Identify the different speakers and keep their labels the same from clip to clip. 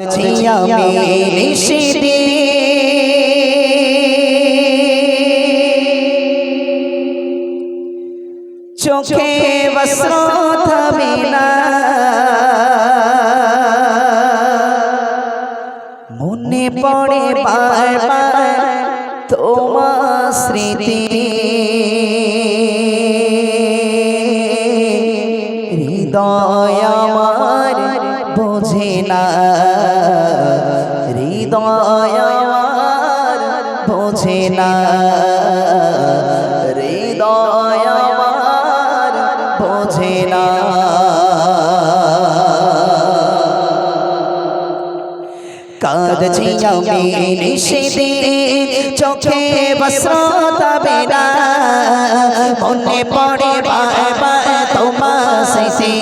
Speaker 1: কাঁদছি আমি নিশিতে চোখে বস্ত্র থামে না মনে পড়ে বারবার তোমার স্মৃতি হৃদয় আমার বোঝে না হৃদয় আমার বোঝে না হৃদয় আমার বোঝে না কাঁদছি আমি নিশিতে চোখে বস্ত্র থামে না মনে পড়ে বারবার তোমার স্মৃতি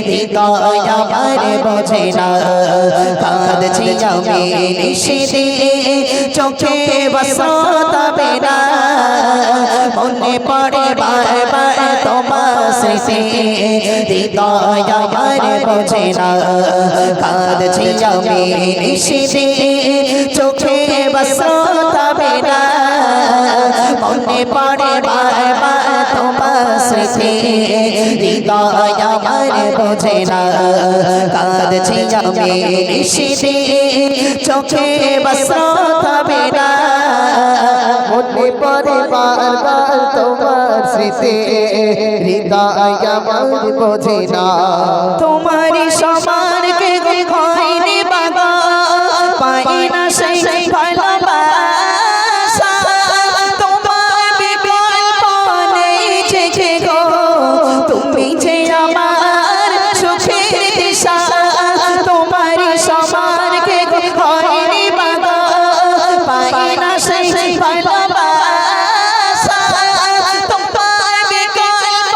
Speaker 1: হৃদয় আমার বোঝে না কাঁদছি আমি নিশিতে চোখে বস্ত্র থামে না মনে পড়ে বারবার তোমার স্মৃতি হৃদয় আমার বোঝে না কাঁদছি আমি নিশিতে চোখে বস্ত্র থামে না মনে পড়ে বারবার তোমার স্মৃতি হৃদয় আমার বোঝে না কাঁদছি আমি নিশিতে চোখে বস্ত্র থামে না মনে পড়ে বারবার তোমার স্মৃতি হৃদয় আমার বোঝে না তোমারই সমান কে হয়নি বাবা পাই না সেই ভালোবাসা তোমার বিকল্প নেই যে গো তুমি যে আমার সুখের দিশা তোমারই সমান কে হয়নি বাবা পাই না সেই ভালোবাসা তোমার বিকল্প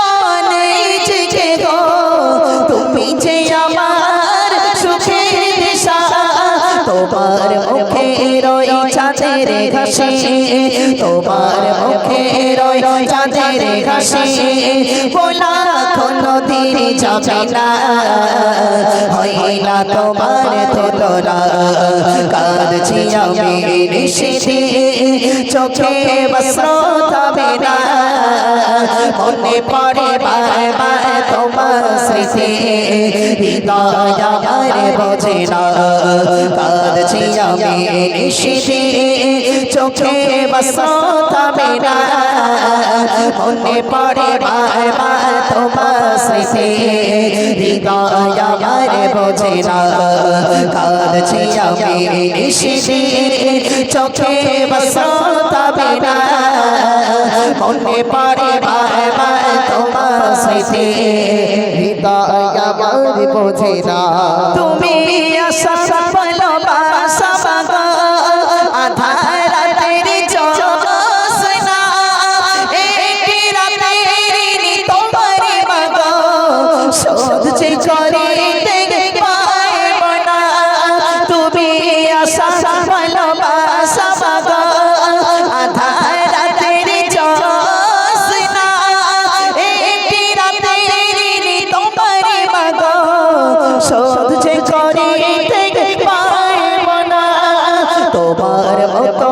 Speaker 1: নেই যে গো তুমি যে আমার সুখের দিশা তোমার মুখে রই চাঁদের হাসি তোমার মুখে রই চাঁদের হাসি বলা কোনো দিন যাবে না হয় না তোমার তুলনা কাঁদছি আমি নিশিতে চোখে বস্ত্র থামে না মনে পড়ে বারবার তোমার স্মৃতি হৃদয় আমার বোঝে না কাঁদছি আমি নিশিতে চোখে বস্ত্র থামে না মনে পড়ে বারবার তোমার স্মৃতি হৃদয় আমার বোঝে না কাঁদছি আমি নিশিতে চোখে বস্ত্র থামে না মনে পড়ে বারবার তোমার স্মৃতি হৃদয় আমার বোঝে না তুমি আশা ভালোবাসা বাবা আধার রাতের জ্যোৎস্না একটি রাতের তোমার বাবা শোধ যে করিতে পারব না তুমি আশা ভালোবাসা বাবা আধার রাতের জ্যোৎস্না একটি রাতের তোমার বাবা শোধ যে করিতে পারব না তোমার মতো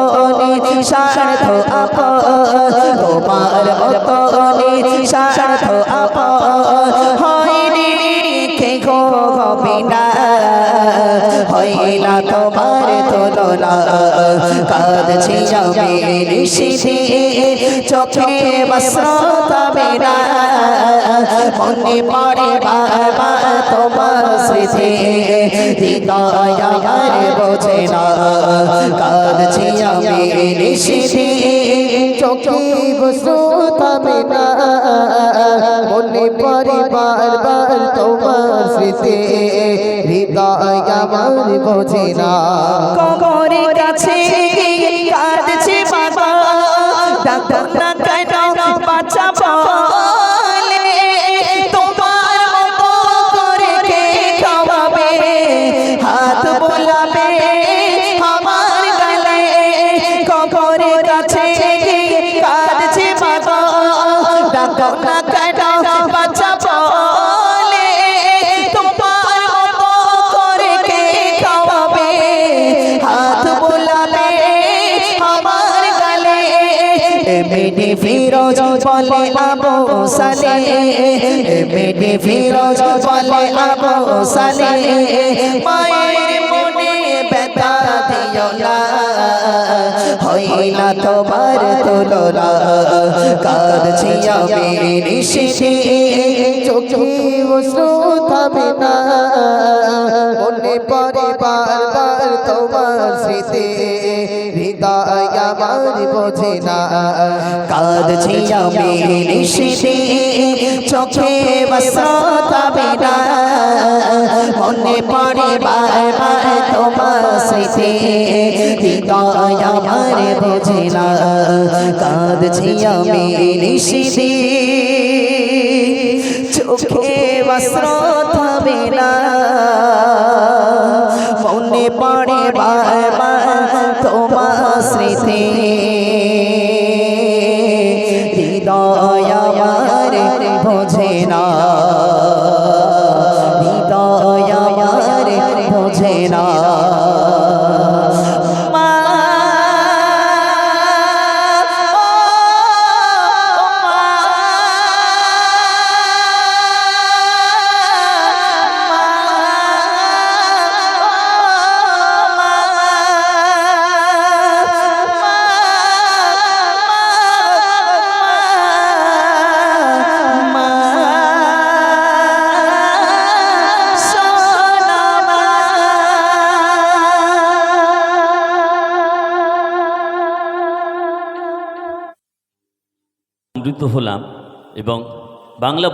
Speaker 1: নিঃস্বার্থ আপন তোমার মতো নিঃস্বার্থ আপন হয়নি কে গো হবে না হয় না তোমার তুলনা কাঁদছি আমি নিশিতে চোখে বস্ত্র থামে না মনে পড়ে বারবার তোমার স্মৃতি হৃদয় আমার বোঝে না কাঁদছি আমি নিশিতে চোখে বস্ত্র থামে না মনে পড়ে বারবার তোমার স্মৃতি হৃদয় আমার বোঝে না কবরের কাছে কাঁদছি বাবা ডাক্তার না কেন বাচ্চা বলে তোমার মতো করে কে খাওয়াবে হাত বোলাবে আমার গালে কবরের কাছে কাঁদছি বাবা ডাক্তার না কেন বাচ্চা বলে তোমার মতো করে কে খাওয়াবে মেডি ফিরোজ বলে আবু সালে মেডি ফিরোজ বলে আবু সালে মায়ের মনে ব্যথা দিও না হয় না তোমার তুলনা কাঁদছি আমি নিশিতে চোখে অশ্রু থামে না মনে পড়ে বারবার তোমার স্মৃতি হৃদয় আমার বোঝে না কাঁদছি আমি নিশিতে চোখে অশ্রু থামে না মনে পড়ে বারবার তোমার স্মৃতি হৃদয় আমার বোঝে না কাঁদছি আমি নিশিতে চোখে অশ্রু থামে না মনে পড়ে বারবার তোমার স্মৃতি হৃদয় আমার বোঝে না হৃদয় আমার বোঝে না
Speaker 2: আমৃত হলাম এবং বাংলা